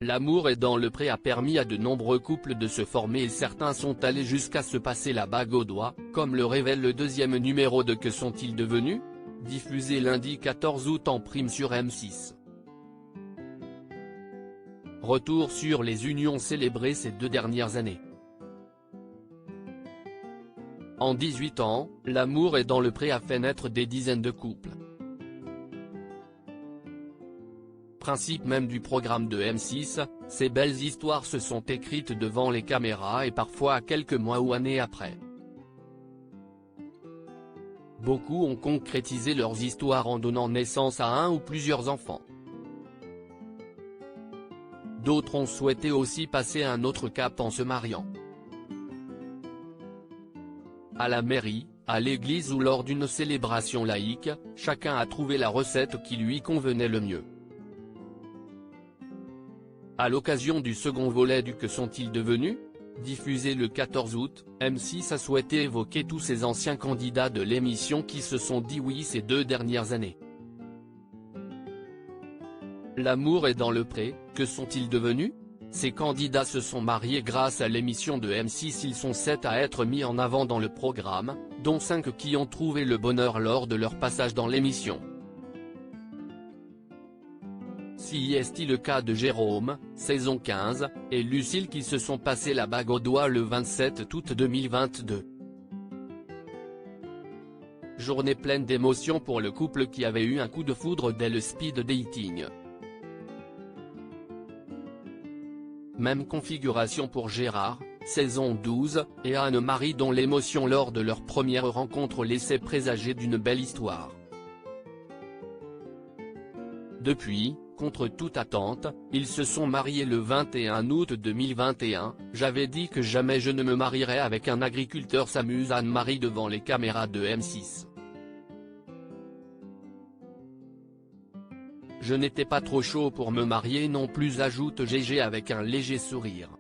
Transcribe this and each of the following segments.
L'amour est dans le pré a permis à de nombreux couples de se former et certains sont allés jusqu'à se passer la bague au doigt, comme le révèle le deuxième numéro de Que sont-ils devenus?, diffusé lundi 14 août en prime sur M6. Retour sur les unions célébrées ces 2 dernières années. En 18 ans, L'amour est dans le pré a fait naître des dizaines de couples. Principe même du programme de M6, ces belles histoires se sont écrites devant les caméras et parfois à quelques mois ou années après. Beaucoup ont concrétisé leurs histoires en donnant naissance à un ou plusieurs enfants. D'autres ont souhaité aussi passer un autre cap en se mariant. À la mairie, à l'église ou lors d'une célébration laïque, chacun a trouvé la recette qui lui convenait le mieux. À l'occasion du second volet du Que sont-ils devenus?, diffusé le 14 août, M6 a souhaité évoquer tous ces anciens candidats de l'émission qui se sont dit oui ces 2 dernières années. L'amour est dans le pré, que sont-ils devenus? Ces candidats se sont mariés grâce à l'émission de M6. Ils sont 7 à être mis en avant dans le programme, dont 5 qui ont trouvé le bonheur lors de leur passage dans l'émission. Si est le cas de Jérôme, saison 15, et Lucille qui se sont passé la bague au doigt le 27 août 2022. Journée pleine d'émotions pour le couple qui avait eu un coup de foudre dès le speed dating. Même configuration pour Gérard, saison 12, et Anne-Marie dont l'émotion lors de leur première rencontre laissait présager d'une belle histoire. Depuis, contre toute attente, ils se sont mariés le 21 août 2021, j'avais dit que jamais je ne me marierais avec un agriculteur, s'amuse Anne-Marie devant les caméras de M6. Je n'étais pas trop chaud pour me marier non plus, ajoute Gégé avec un léger sourire.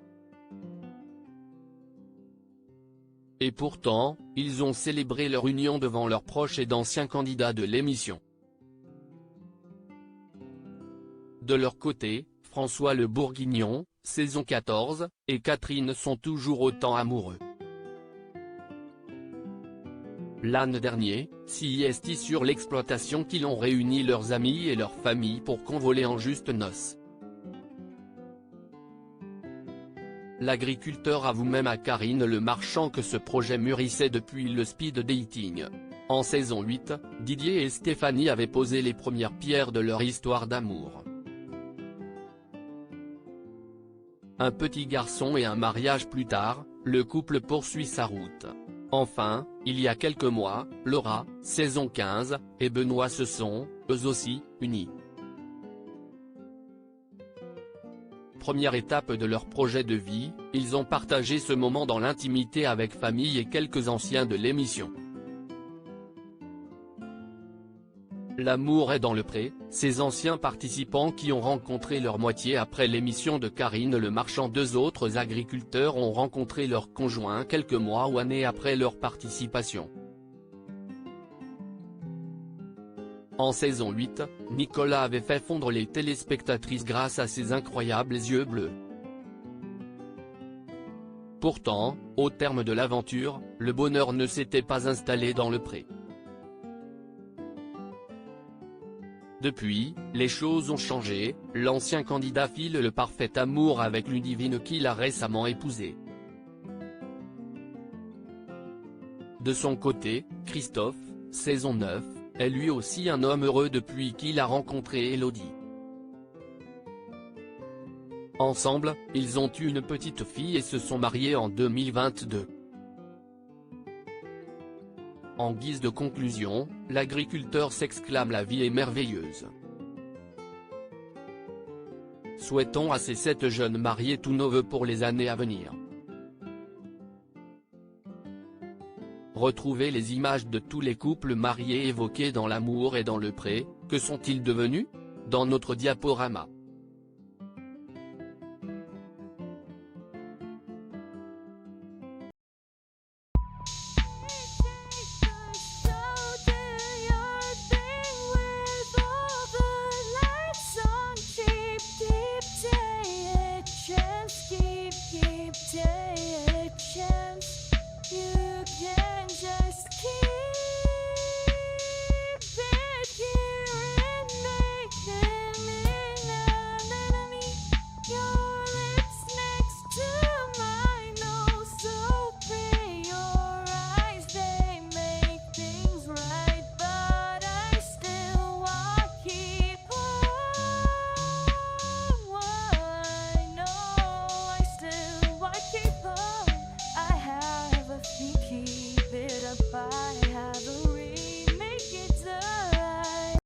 Et pourtant, ils ont célébré leur union devant leurs proches et d'anciens candidats de l'émission. De leur côté, François Le Bourguignon, saison 14, et Catherine sont toujours autant amoureux. L'an dernier, si est sur l'exploitation qu'ils ont réuni leurs amis et leurs familles pour convoler en juste noces. L'agriculteur avoue même à Karine Le Marchand que ce projet mûrissait depuis le speed dating. En saison 8, Didier et Stéphanie avaient posé les premières pierres de leur histoire d'amour. Un petit garçon et un mariage plus tard, le couple poursuit sa route. Enfin, il y a quelques mois, Laura, saison 15, et Benoît se sont, eux aussi, unis. Première étape de leur projet de vie, ils ont partagé ce moment dans l'intimité avec famille et quelques anciens de l'émission. L'amour est dans le pré, ces anciens participants qui ont rencontré leur moitié après l'émission de Karine Le Marchand. 2 autres agriculteurs ont rencontré leur conjoint quelques mois ou années après leur participation. En saison 8, Nicolas avait fait fondre les téléspectatrices grâce à ses incroyables yeux bleus. Pourtant, au terme de l'aventure, le bonheur ne s'était pas installé dans le pré. Depuis, les choses ont changé, l'ancien candidat file le parfait amour avec Ludivine qu'il a récemment épousée. De son côté, Christophe, saison 9, est lui aussi un homme heureux depuis qu'il a rencontré Élodie. Ensemble, ils ont eu une petite fille et se sont mariés en 2022. En guise de conclusion, l'agriculteur s'exclame: la vie est merveilleuse. Souhaitons à ces 7 jeunes mariés tous nos vœux pour les années à venir. Retrouvez les images de tous les couples mariés évoqués dans L'amour et dans le pré, que sont-ils devenus?, dans notre diaporama.